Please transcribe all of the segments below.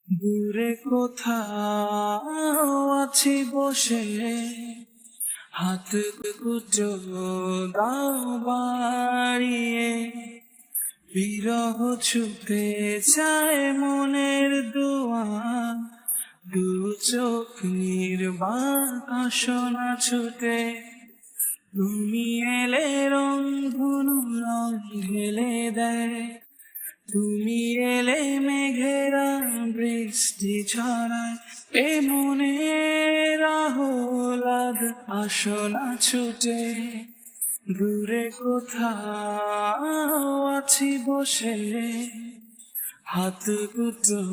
দূরে কোথাও আছি বসে, হাত দুটো দাও বাড়িয়ে, বিরহ ছুতে চায় মনের দুয়ার, দু চোখ নির্বাক আসনা ছুটে। তুমি এলে রং ধনু রং ঢেলে দেয়, তুমি এলে মেঘেরা বৃষ্টি ছড়ায়, এ মনের আহ্লাদ আসনা ছুটে। দূরে কোথাও আছি বসে, হাত দুটো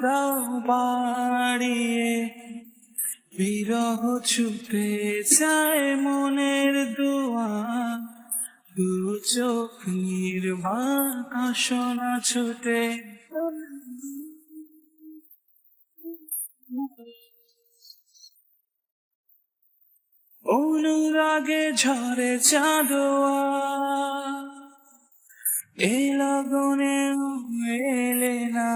দাও বাড়িয়ে, বিরহ ছুটে চায় মনের দুয়ার, দু চোখ নির্বাক আসনা ছুটে। অনুরাগে ঝরে চাঁদোয়া, এ লগনে এলে না,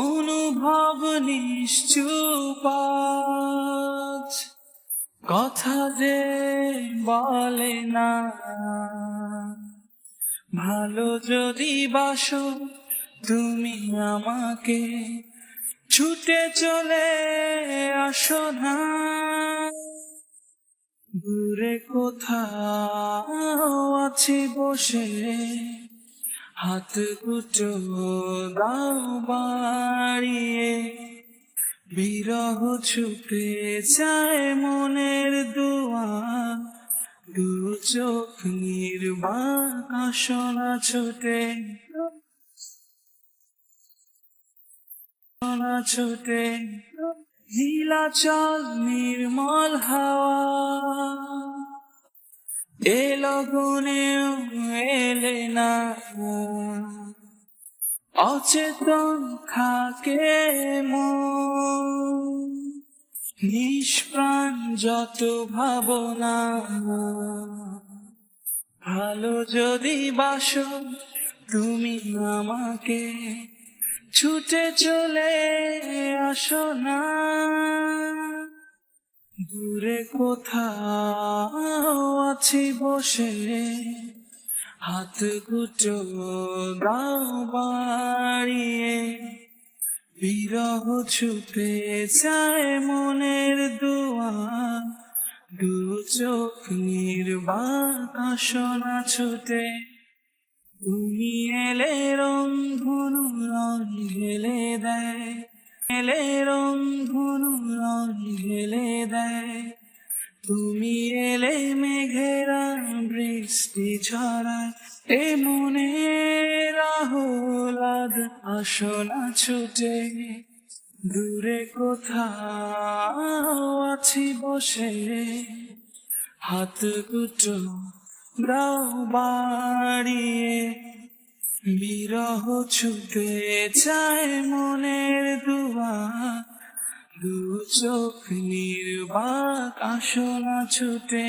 অনুভব নিশ্চুপ আজ, কথা যে বলে না। ভালো যদি বাসো তুমি আমাকে, ছুটে চলে আসো না। দূরে কোথাও আছি বসে, হাত দুটো দাও বাড়িয়ে, বিরহ ছুতে চায় মনের দুয়ার, দু চোখ নির্বাক আসনা ছুটে। ছুটে নীলাচল নির্মল হাওয়া, এ লগনেও এলে না, অচেতন থাকে মন, নিষ্প্রাণ যত ভাবনা। ভালো যদি বাসো তুমি আমাকে, ছুটে চলে আসো না। দূরে কোথাও আছি বসে, হাত দুটো দাও বাড়িয়ে, বিরহ ছুতে চায় মনের দুয়ার, দু চোখ নির্বাক আসনা ছুটে। তুমি এলে রং ধনু রং ঢেলে দেয়, এলে রং ধনু রং ঢেলে দেয়, তুমি এলে মেঘেরা বৃষ্টি ছড়ায়, এ মনের আহ্লাদ আসনা ছুটে। দূরে কোথাও আছি বসে, হাত দুটো দাও বাড়িয়ে, বিরহ ছুতে চায় মনের দুয়ার, দু চোখ নির্বাক আসনা ছুটে।